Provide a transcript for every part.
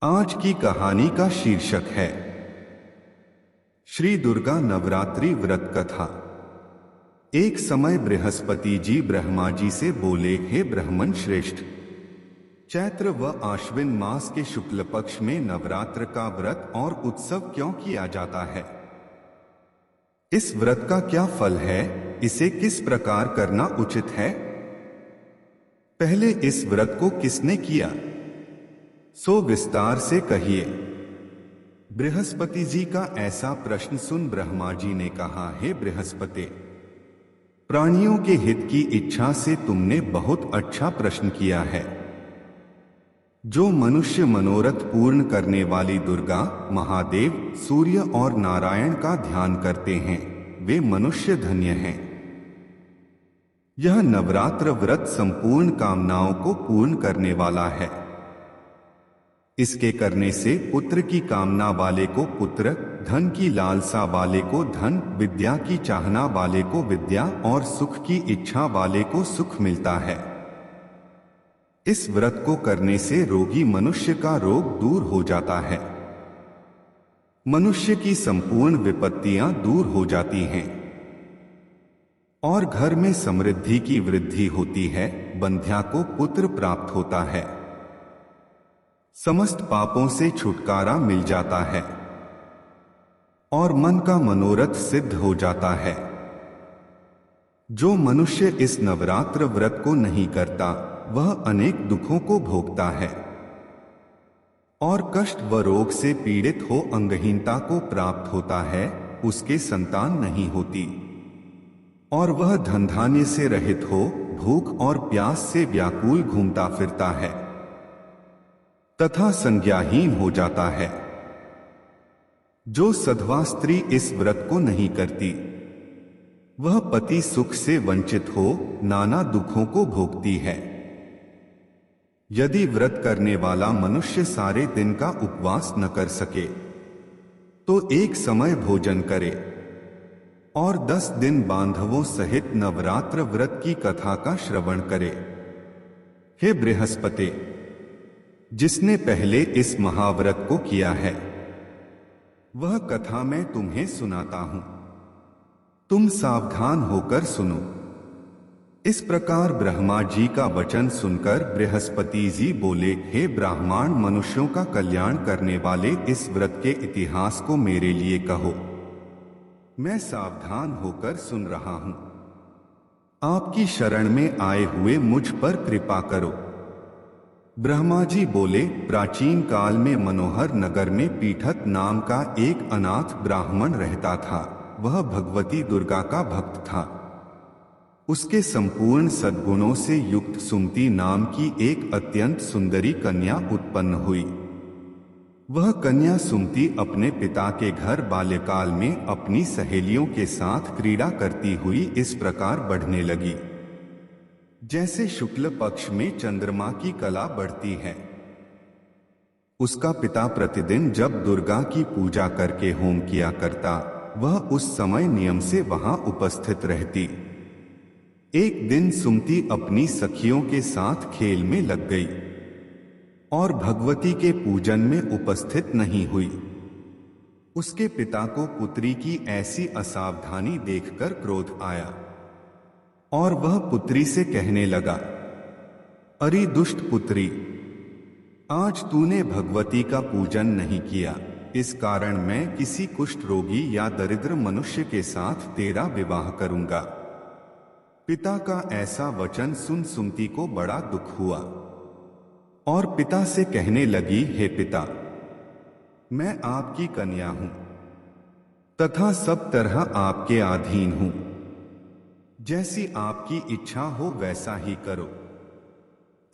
आज की कहानी का शीर्षक है श्री दुर्गा नवरात्रि व्रत कथा। एक समय बृहस्पति जी ब्रह्मा जी से बोले, हे ब्राह्मण श्रेष्ठ, चैत्र व आश्विन मास के शुक्ल पक्ष में नवरात्र का व्रत और उत्सव क्यों किया जाता है? इस व्रत का क्या फल है? इसे किस प्रकार करना उचित है? पहले इस व्रत को किसने किया, सो विस्तार से कहिए। बृहस्पति जी का ऐसा प्रश्न सुन ब्रह्मा जी ने कहा, हे बृहस्पति, प्राणियों के हित की इच्छा से तुमने बहुत अच्छा प्रश्न किया है। जो मनुष्य मनोरथ पूर्ण करने वाली दुर्गा, महादेव, सूर्य और नारायण का ध्यान करते हैं, वे मनुष्य धन्य हैं। यह नवरात्र व्रत संपूर्ण कामनाओं को पूर्ण करने वाला है। इसके करने से पुत्र की कामना वाले को पुत्र, धन की लालसा वाले को धन, विद्या की चाहना वाले को विद्या और सुख की इच्छा वाले को सुख मिलता है। इस व्रत को करने से रोगी मनुष्य का रोग दूर हो जाता है। मनुष्य की संपूर्ण विपत्तियां दूर हो जाती हैं और घर में समृद्धि की वृद्धि होती है। बंध्या को पुत्र प्राप्त होता है। समस्त पापों से छुटकारा मिल जाता है और मन का मनोरथ सिद्ध हो जाता है। जो मनुष्य इस नवरात्र व्रत को नहीं करता, वह अनेक दुखों को भोगता है और कष्ट व रोग से पीड़ित हो अंगहीनता को प्राप्त होता है। उसके संतान नहीं होती और वह धन धान्य से रहित हो भूख और प्यास से व्याकुल घूमता फिरता है तथा संज्ञाहीन हो जाता है। जो सधवा स्त्री इस व्रत को नहीं करती, वह पति सुख से वंचित हो नाना दुखों को भोगती है। यदि व्रत करने वाला मनुष्य सारे दिन का उपवास न कर सके, तो एक समय भोजन करे और 10 दिन बांधवों सहित नवरात्र व्रत की कथा का श्रवण करे। हे बृहस्पति, जिसने पहले इस महाव्रत को किया है, वह कथा मैं तुम्हें सुनाता हूं। तुम सावधान होकर सुनो। इस प्रकार ब्रह्मा जी का वचन सुनकर बृहस्पति जी बोले, हे ब्राह्मण, मनुष्यों का कल्याण करने वाले इस व्रत के इतिहास को मेरे लिए कहो। मैं सावधान होकर सुन रहा हूं। आपकी शरण में आए हुए मुझ पर कृपा करो। ब्रह्मा जी बोले, प्राचीन काल में मनोहर नगर में पीठक नाम का एक अनाथ ब्राह्मण रहता था। वह भगवती दुर्गा का भक्त था। उसके संपूर्ण सद्गुणों से युक्त सुमति नाम की एक अत्यंत सुंदरी कन्या उत्पन्न हुई। वह कन्या सुमति अपने पिता के घर बाल्यकाल में अपनी सहेलियों के साथ क्रीड़ा करती हुई इस प्रकार बढ़ने लगी, जैसे शुक्ल पक्ष में चंद्रमा की कला बढ़ती है। उसका पिता प्रतिदिन जब दुर्गा की पूजा करके होम किया करता, वह उस समय नियम से वहां उपस्थित रहती। एक दिन सुमति अपनी सखियों के साथ खेल में लग गई और भगवती के पूजन में उपस्थित नहीं हुई। उसके पिता को पुत्री की ऐसी असावधानी देखकर क्रोध आया और वह पुत्री से कहने लगा, अरे दुष्ट पुत्री, आज तूने भगवती का पूजन नहीं किया, इस कारण मैं किसी कुष्ठ रोगी या दरिद्र मनुष्य के साथ तेरा विवाह करूंगा। पिता का ऐसा वचन सुन सुमति को बड़ा दुख हुआ और पिता से कहने लगी, हे पिता, मैं आपकी कन्या हूं तथा सब तरह आपके अधीन हूं। जैसी आपकी इच्छा हो वैसा ही करो।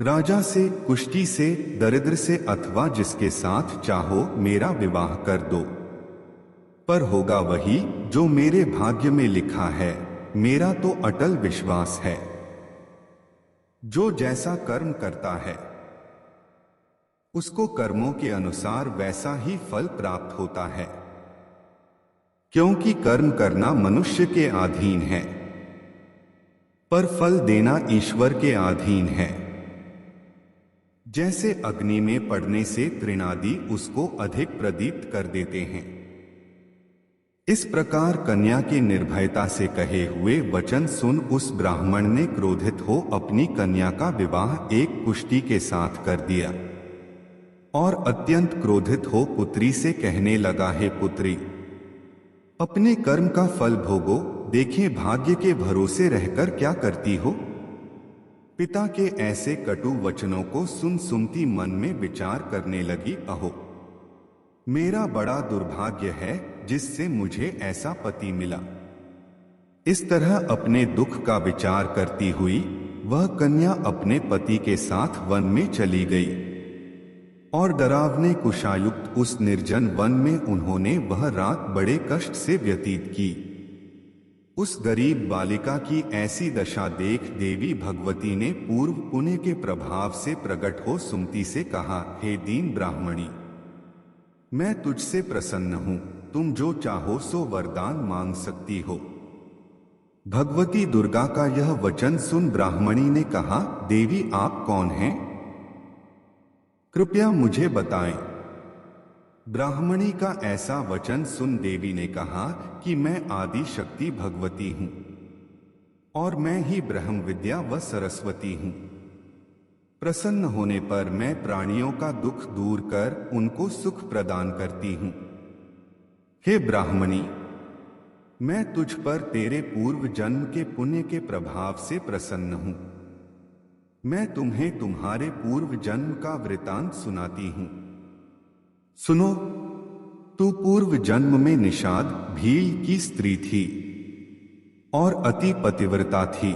राजा से, कुष्ठी से, दरिद्र से अथवा जिसके साथ चाहो मेरा विवाह कर दो, पर होगा वही जो मेरे भाग्य में लिखा है। मेरा तो अटल विश्वास है। जो जैसा कर्म करता है, उसको कर्मों के अनुसार वैसा ही फल प्राप्त होता है, क्योंकि कर्म करना मनुष्य के अधीन है, पर फल देना ईश्वर के अधीन है। जैसे अग्नि में पड़ने से तृणादि उसको अधिक प्रदीप्त कर देते हैं। इस प्रकार कन्या के निर्भयता से कहे हुए वचन सुन उस ब्राह्मण ने क्रोधित हो अपनी कन्या का विवाह एक कुष्टी के साथ कर दिया और अत्यंत क्रोधित हो पुत्री से कहने लगा, हे पुत्री, अपने कर्म का फल भोगो, देखें भाग्य के भरोसे रहकर क्या करती हो। पिता के ऐसे कटु वचनों को सुन सुमति मन में विचार करने लगी, अहो, मेरा बड़ा दुर्भाग्य है जिससे मुझे ऐसा पति मिला। इस तरह अपने दुख का विचार करती हुई वह कन्या अपने पति के साथ वन में चली गई और डरावने कुशायुक्त उस निर्जन वन में उन्होंने वह रात बड़े कष्ट से व्यतीत की। उस गरीब बालिका की ऐसी दशा देख देवी भगवती ने पूर्व पुण्य के प्रभाव से प्रकट हो सुमति से कहा, हे दीन ब्राह्मणी, मैं तुझसे प्रसन्न हूं, तुम जो चाहो सो वरदान मांग सकती हो। भगवती दुर्गा का यह वचन सुन ब्राह्मणी ने कहा, देवी आप कौन हैं? कृपया मुझे बताएं। ब्राह्मणी का ऐसा वचन सुन देवी ने कहा कि मैं आदि शक्ति भगवती हूं और मैं ही ब्रह्म विद्या व सरस्वती हूं। प्रसन्न होने पर मैं प्राणियों का दुख दूर कर उनको सुख प्रदान करती हूं। हे ब्राह्मणी, मैं तुझ पर तेरे पूर्व जन्म के पुण्य के प्रभाव से प्रसन्न हूं। मैं तुम्हें तुम्हारे पूर्व जन्म का वृतांत सुनाती हूं। सुनो, तू पूर्व जन्म में निषाद भील की स्त्री थी और अति पतिव्रता थी।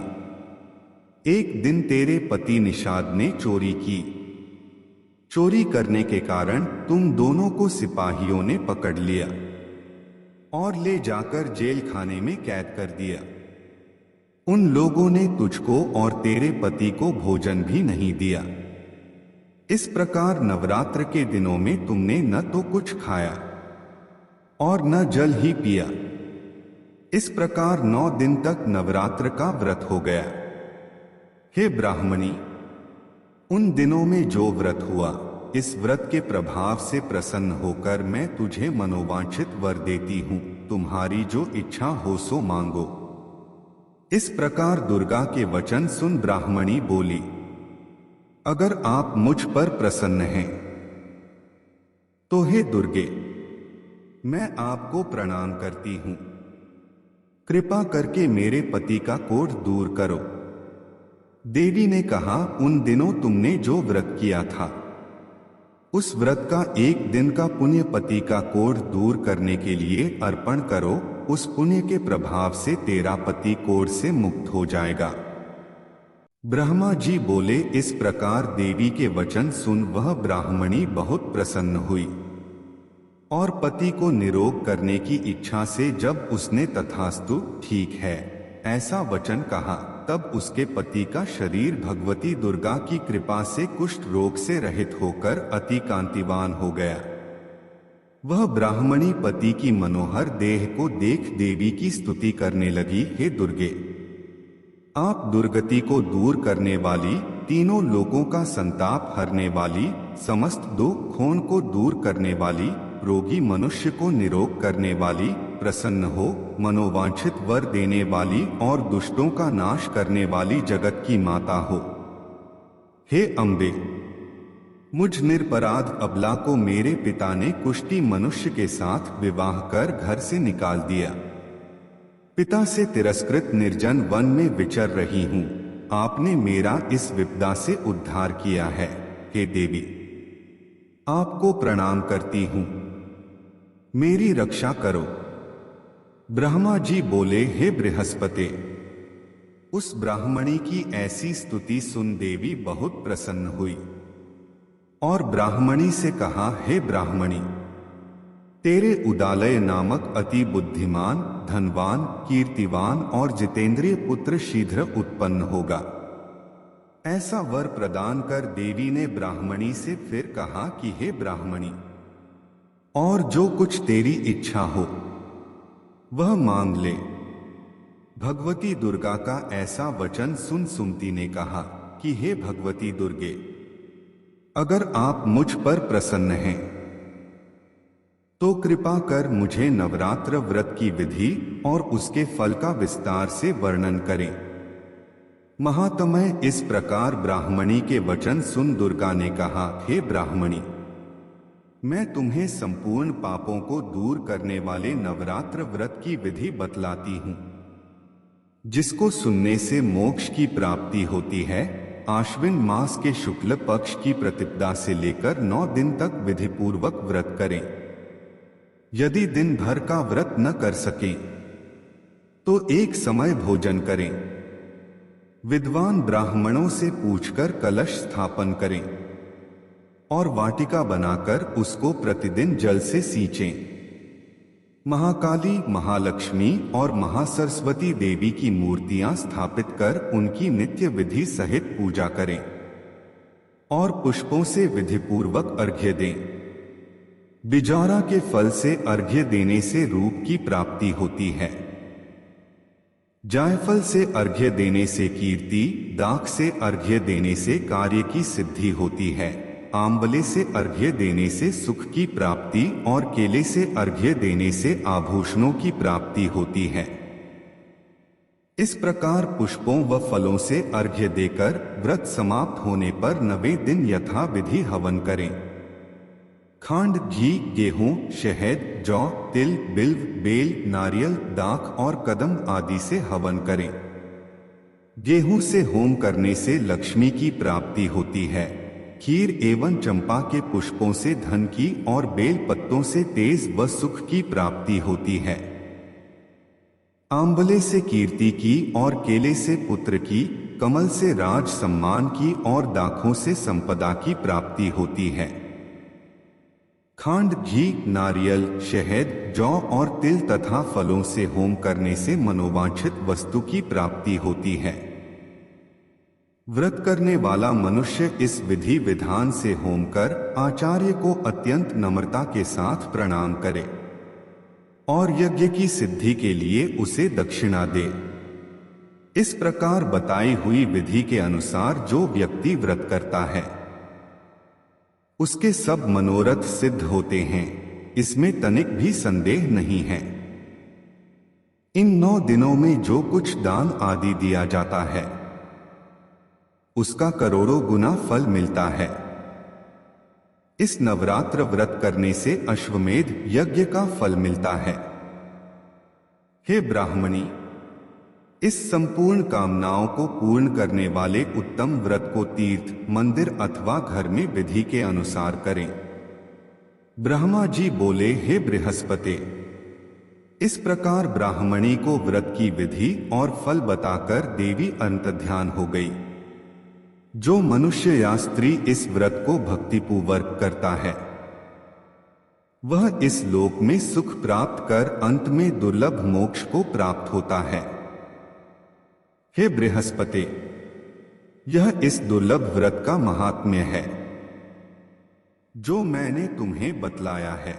एक दिन तेरे पति निषाद ने चोरी की। चोरी करने के कारण तुम दोनों को सिपाहियों ने पकड़ लिया और ले जाकर जेल खाने में कैद कर दिया। उन लोगों ने तुझको और तेरे पति को भोजन भी नहीं दिया। इस प्रकार नवरात्र के दिनों में तुमने न तो कुछ खाया और न जल ही पिया। इस प्रकार 9 दिन तक नवरात्र का व्रत हो गया। हे ब्राह्मणी, उन दिनों में जो व्रत हुआ, इस व्रत के प्रभाव से प्रसन्न होकर मैं तुझे मनोवांछित वर देती हूं। तुम्हारी जो इच्छा हो सो मांगो। इस प्रकार दुर्गा के वचन सुन ब्राह्मणी बोली, अगर आप मुझ पर प्रसन्न हैं तो हे दुर्गे, मैं आपको प्रणाम करती हूं। कृपा करके मेरे पति का कोढ़ दूर करो। देवी ने कहा, उन दिनों तुमने जो व्रत किया था, उस व्रत का एक दिन का पुण्य पति का कोढ़ दूर करने के लिए अर्पण करो। उस पुण्य के प्रभाव से तेरा पति कोढ़ से मुक्त हो जाएगा। ब्रह्मा जी बोले। इस प्रकार देवी के वचन सुन वह ब्राह्मणी बहुत प्रसन्न हुई और पति को निरोग करने की इच्छा से जब उसने तथास्तु ठीक है ऐसा वचन कहा, तब उसके पति का शरीर भगवती दुर्गा की कृपा से कुष्ठ रोग से रहित होकर अति कांतिवान हो गया। वह ब्राह्मणी पति की मनोहर देह को देख देवी की स्तुति करने लगी, हे दुर्गे, आप दुर्गति को दूर करने वाली, तीनों लोगों का संताप हरने वाली, समस्त दुखों को दूर करने वाली, रोगी मनुष्य को निरोग करने वाली, प्रसन्न हो, मनोवांछित वर देने वाली और दुष्टों का नाश करने वाली जगत की माता हो। हे अम्बे, मुझ निरपराध अबला को मेरे पिता ने कुष्टी मनुष्य के साथ विवाह कर घर से निकाल दिया। पिता से तिरस्कृत निर्जन वन में विचर रही हूं। आपने मेरा इस विपदा से उद्धार किया है। हे देवी, आपको प्रणाम करती हूं, मेरी रक्षा करो। ब्रह्मा जी बोले, हे बृहस्पति, उस ब्राह्मणी की ऐसी स्तुति सुन देवी बहुत प्रसन्न हुई और ब्राह्मणी से कहा, हे ब्राह्मणी, तेरे उदालय नामक अति बुद्धिमान, धनवान, कीर्तिवान और जितेंद्रिय पुत्र शीघ्र उत्पन्न होगा। ऐसा वर प्रदान कर देवी ने ब्राह्मणी से फिर कहा कि हे ब्राह्मणी, और जो कुछ तेरी इच्छा हो वह मांग ले। भगवती दुर्गा का ऐसा वचन सुन सुमति ने कहा कि हे भगवती दुर्गे, अगर आप मुझ पर प्रसन्न हैं तो कृपा कर मुझे नवरात्र व्रत की विधि और उसके फल का विस्तार से वर्णन करें। महात्मय इस प्रकार ब्राह्मणी के वचन सुन दुर्गा ने कहा, हे ब्राह्मणी, मैं तुम्हें संपूर्ण पापों को दूर करने वाले नवरात्र व्रत की विधि बतलाती हूं, जिसको सुनने से मोक्ष की प्राप्ति होती है। आश्विन मास के शुक्ल पक्ष की प्रतिपदा से लेकर 9 दिन तक विधिपूर्वक व्रत करें। यदि दिन भर का व्रत न कर सकें तो एक समय भोजन करें। विद्वान ब्राह्मणों से पूछकर कलश स्थापन करें और वाटिका बनाकर उसको प्रतिदिन जल से सींचें। महाकाली, महालक्ष्मी और महासरस्वती देवी की मूर्तियां स्थापित कर उनकी नित्य विधि सहित पूजा करें और पुष्पों से विधिपूर्वक अर्घ्य दें। बिजारा के फल से अर्घ्य देने से रूप की प्राप्ति होती है। जायफल से अर्घ्य देने से कीर्ति, दाख से अर्घ्य देने से कार्य की सिद्धि होती है, आंवले से अर्घ्य देने से सुख की प्राप्ति और केले से अर्घ्य देने से आभूषणों की प्राप्ति होती है। इस प्रकार पुष्पों व फलों से अर्घ्य देकर व्रत समाप्त होने पर 9वें दिन यथा विधि हवन करें। खांड, घी, गेहूं, शहद, जौ, तिल, बिल्व, बेल, नारियल, दाख और कदम आदि से हवन करें। गेहूं से होम करने से लक्ष्मी की प्राप्ति होती है। खीर एवं चंपा के पुष्पों से धन की और बेल पत्तों से तेज व सुख की प्राप्ति होती है। आंवले से कीर्ति की और केले से पुत्र की, कमल से राज सम्मान की और दाखों से संपदा की प्राप्ति होती है। खांड, घी, नारियल, शहद, जौ और तिल तथा फलों से होम करने से मनोवांछित वस्तु की प्राप्ति होती है। व्रत करने वाला मनुष्य इस विधि विधान से होम कर आचार्य को अत्यंत नम्रता के साथ प्रणाम करे और यज्ञ की सिद्धि के लिए उसे दक्षिणा दे। इस प्रकार बताई हुई विधि के अनुसार जो व्यक्ति व्रत करता है उसके सब मनोरथ सिद्ध होते हैं, इसमें तनिक भी संदेह नहीं है। इन 9 दिनों में जो कुछ दान आदि दिया जाता है उसका करोड़ों गुना फल मिलता है। इस नवरात्र व्रत करने से अश्वमेध यज्ञ का फल मिलता है। हे ब्राह्मणी, इस संपूर्ण कामनाओं को पूर्ण करने वाले उत्तम व्रत को तीर्थ, मंदिर अथवा घर में विधि के अनुसार करें। ब्रह्मा जी बोले, हे बृहस्पति, इस प्रकार ब्राह्मणी को व्रत की विधि और फल बताकर देवी अंतर्ध्यान हो गई। जो मनुष्य या स्त्री इस व्रत को भक्तिपूर्वक करता है वह इस लोक में सुख प्राप्त कर अंत में दुर्लभ मोक्ष को प्राप्त होता है। हे बृहस्पति, यह इस दुर्लभ व्रत का महात्म्य है जो मैंने तुम्हें बतलाया है।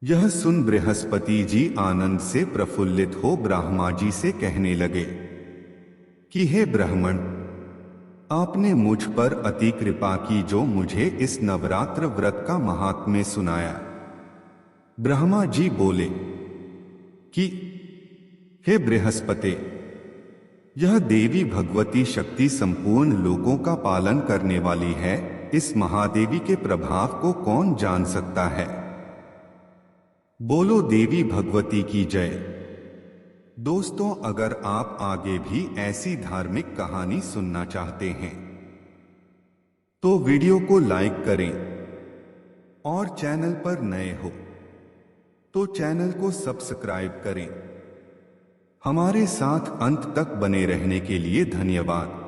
यह सुन बृहस्पति जी आनंद से प्रफुल्लित हो ब्रह्मा जी से कहने लगे कि हे ब्राह्मण, आपने मुझ पर अति कृपा की जो मुझे इस नवरात्र व्रत का महात्म्य सुनाया। ब्रह्मा जी बोले कि हे बृहस्पति, यह देवी भगवती शक्ति संपूर्ण लोकों का पालन करने वाली है। इस महादेवी के प्रभाव को कौन जान सकता है। बोलो देवी भगवती की जय। दोस्तों, अगर आप आगे भी ऐसी धार्मिक कहानी सुनना चाहते हैं तो वीडियो को लाइक करें और चैनल पर नए हो तो चैनल को सब्सक्राइब करें। हमारे साथ अंत तक बने रहने के लिए धन्यवाद।